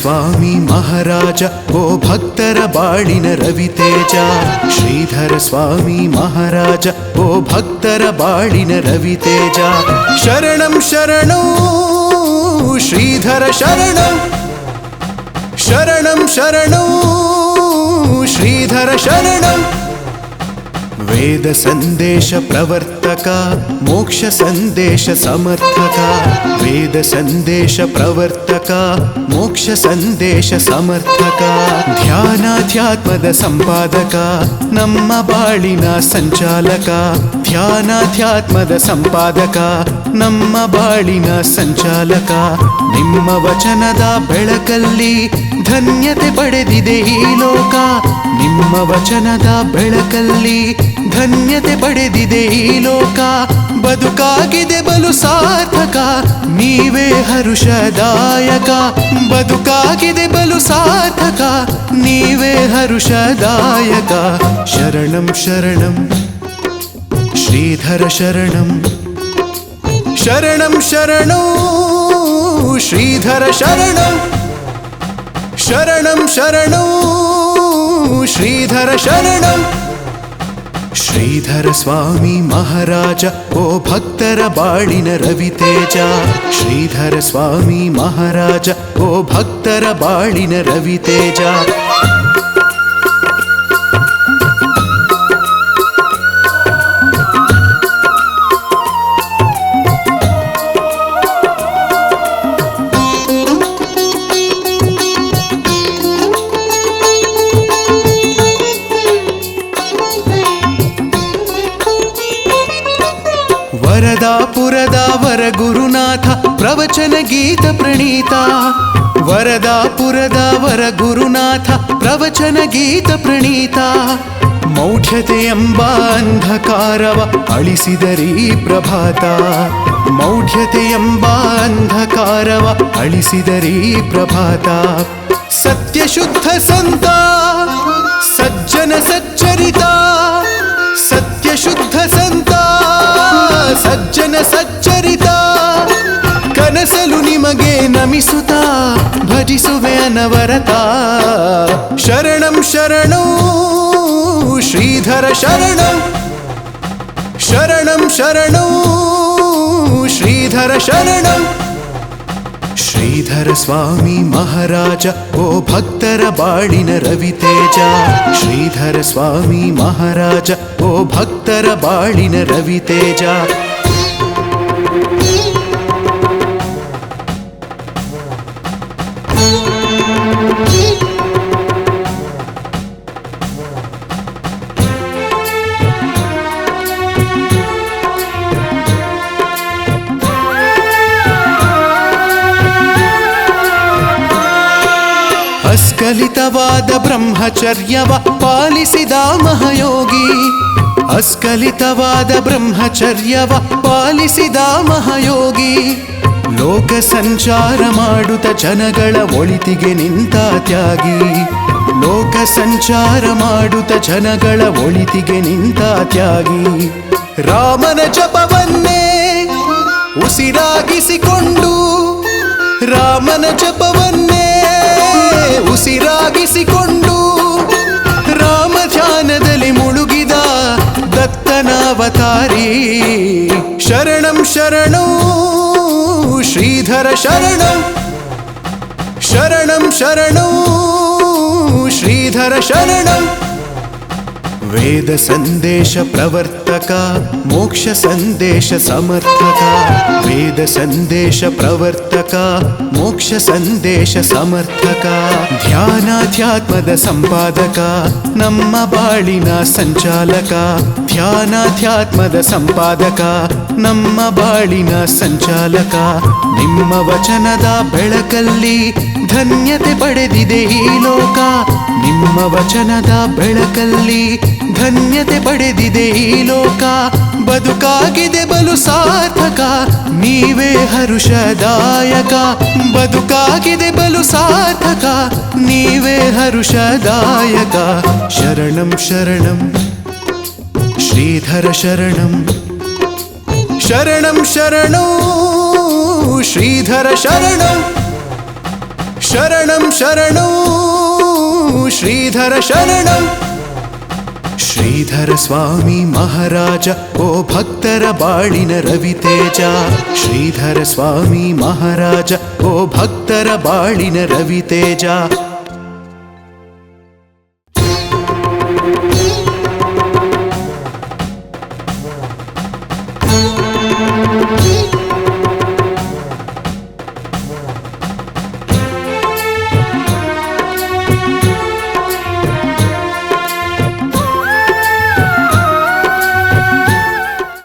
ಸ್ವಾಮಿ ಮಹಾರಾಜ ಓ ಭಕ್ತರ ಬಾಳಿನ ರವಿತೇಜ. ಶ್ರೀಧರ ಸ್ವಾಮಿ ಮಹಾರಾಜ ಓ ಭಕ್ತರ ಬಾಳಿನ ರವಿತೇಜ. ಶರಣಂ ಶರಣೋ ಶ್ರೀಧರ ಶರಣಂ, ಶರಣಂ ಶರಣೋ ಶ್ರೀಧರ ಶರಣಂ. ವೇದ ಸಂದೇಶ ಪ್ರವರ್ತಕ ಮೋಕ್ಷ ಸಂದೇಶ ಸಮರ್ಥಕ. ವೇದ ಸಂದೇಶ ಪ್ರವರ್ತಕ ಮೋಕ್ಷ ಸಂದೇಶ ಸಮರ್ಥಕ. ಧ್ಯಾನಾಧ್ಯಾತ್ಮದ ಸಂಪಾದಕ ನಮ್ಮ ಬಾಳಿನ ಸಂಚಾಲಕ. ಧ್ಯಾನಾಧ್ಯಾತ್ಮದ ಸಂಪಾದಕ ನಮ್ಮ ಬಾಳಿನ ಸಂಚಾಲಕ. ನಿಮ್ಮ ವಚನದ ಬೆಳಕಲ್ಲಿ ಧನ್ಯತೆ ಪಡೆದಿದೆ ಈ ಲೋಕ. ನಿಮ್ಮ ವಚನದ ಬೆಳಕಲ್ಲಿ ಧನ್ಯತೆ ಪಡೆದಿದೆ ಈ ಲೋಕ. ಬದುಕಾಗಿದೆ ಬಲು ಸಾರ್ಥಕ ನೀವೇ ಹರುಷದಾಯಕ. ಬದುಕಾಗಿದೆ ಬಲು ಸಾರ್ಥಕ ನೀವೇ ಹರುಷದಾಯಕ. ಶರಣಂ ಶರಣಂ ಶ್ರೀಧರ ಶರಣಂ, ಶರಣಂ ಶರಣೋ ಶ್ರೀಧರ ಶರಣಂ, ಶರಣಂ ಶರಣೋ ಶ್ರೀಧರ ಶರಣಂ. ಶ್ರೀಧರ ಸ್ವಾಮಿ ಮಹಾರಾಜ ಓ ಭಕ್ತರ ಬಾಳಿನ ರವಿತೇಜ. ಶ್ರೀಧರ ಸ್ವಾಮಿ ಮಹಾರಾಜ ಓ ಭಕ್ತರ ಬಾಳಿನ ರವಿತೇಜ. ವರದಾಪುರದ ವರ ಗುರುನಾಥ ಪ್ರವಚನ ಗೀತ ಪ್ರಣೀತ. ವರದಾಪುರದ ವರ ಗುರುನಾಥ ಪ್ರವಚನ ಗೀತ ಪ್ರಣೀತ. ಮೌಢ್ಯತೆ ಎಂಬ ಅಂಧಕಾರವ ಅಳಿಸಿದರೀ ಪ್ರಭಾತ. ಮೌಢ್ಯತೆ ಎಂಬ ಅಂಧಕಾರವ ಅಳಿಸಿದರೀ ಪ್ರಭಾತ. ಸತ್ಯಶುದ್ಧ ಸಂತ ಸಜ್ಜನ ಸಚ್ಚರಿತ. ಸತ್ಯಶುದ್ಧ ಸಂತ ಸಜ್ಜನ ಸಚ್ಚರಿತ. ಕನಸಲು ನಿಮಗೆ ನಮಿಸುತ್ತ ಭಜಿಸುವೆ ಅನವರತ. ಶರಣಂ ಶರಣೋ ಶ್ರೀಧರ ಶರಣಂ, ಶರಣಂ ಶರಣೋ ಶ್ರೀಧರ ಶರಣಂ. ಶ್ರೀಧರ ಸ್ವಾಮಿ ಮಹಾರಾಜ ಓ ಭಕ್ತರ ಬಾಳಿನ ರವಿತೇಜ. ಶ್ರೀಧರ ಸ್ವಾಮಿ ಮಹಾರಾಜ ಓ ಭಕ್ತರ ಬಾಳಿನ ರವಿತೇಜ. ಅಸ್ಖಲಿತವಾದ ಬ್ರಹ್ಮಚರ್ಯವ ಪಾಲಿಸಿದ ಮಹಾಯೋಗಿ. ಅಸ್ಖಲಿತವಾದ ಬ್ರಹ್ಮಚರ್ಯವ ಪಾಲಿಸಿದ ಮಹಾಯೋಗಿ. ಲೋಕ ಸಂಚಾರ ಮಾಡುತ್ತ ಜನಗಳ ಒಳಿತಿಗೆ ನಿಂತ ತ್ಯಾಗಿ. ಲೋಕ ಸಂಚಾರ ಮಾಡುತ್ತ ಜನಗಳ ಒಳಿತಿಗೆ ನಿಂತ ತ್ಯಾಗಿ. ರಾಮನ ಜಪವನ್ನೇ ಉಸಿರಾಗಿಸಿಕೊಂಡು, ರಾಮನ ಜಪವನ್ನೇ ಉಸಿರಾಗಿಸಿಕೊಂಡು ರಾಮ ಧ್ಯಾನದಲ್ಲಿ ಮುಳುಗಿದ ದತ್ತನಾವತಾರಿ. ಶರಣಂ ಶರಣೋ ಶ್ರೀಧರ ಶರಣಂ, ಶರಣಂ ಶರಣೋ ಶ್ರೀಧರ ಶರಣಂ. ವೇದ ಸಂದೇಶ ಪ್ರವರ್ತಕ ಮೋಕ್ಷ ಸಂದೇಶ ಸಮರ್ಥಕ. ವೇದ ಸಂದೇಶ ಪ್ರವರ್ತಕ ಮೋಕ್ಷ ಸಂದೇಶ ಸಮರ್ಥಕ. ಧ್ಯಾನಾಧ್ಯಾತ್ಮದ ಸಂಪಾದಕ ನಮ್ಮ ಬಾಳಿನ ಸಂಚಾಲಕ. ಧ್ಯಾನಾಧ್ಯಾತ್ಮದ ಸಂಪಾದಕ ನಮ್ಮ ಬಾಳಿನ ಸಂಚಾಲಕ. ನಿಮ್ಮ ವಚನದ ಬೆಳಕಲ್ಲಿ ಧನ್ಯತೆ ಪಡೆದಿದೆ ಈ ಲೋಕ. ನಿಮ್ಮ ವಚನದ ಬೆಳಕಲ್ಲಿ ಧನ್ಯತೆ ಪಡೆದಿದೆ ಈ ಲೋಕ. ಬದುಕಾಗಿದೆ ಬಲು ಸಾರ್ಥಕ ನೀವೇ ಹರುಷದಾಯಕ. ಬದುಕಾಗಿದೆ ಬಲು ಸಾರ್ಥಕ ನೀವೇ ಹರುಷದಾಯಕ. ಶರಣಂ ಶರಣಂ ಶ್ರೀಧರ ಶರಣಂ, ಶರಣಂ ಶರಣೋ ಶ್ರೀಧರ ಶರಣಂ, ಶರಣಂ ಶರಣಂ ಶ್ರೀಧರ ಶರಣಂ ಶ್ರೀಧರ ಸ್ವಾಮಿ ಮಹಾರಾಜ ಓ ಭಕ್ತರ ಬಾಳಿನ ರವಿತೇಜ ಶ್ರೀಧರ ಸ್ವಾಮಿ ಮಹಾರಾಜ ಓ ಭಕ್ತರ ಬಾಳಿನ ರವಿತೇಜ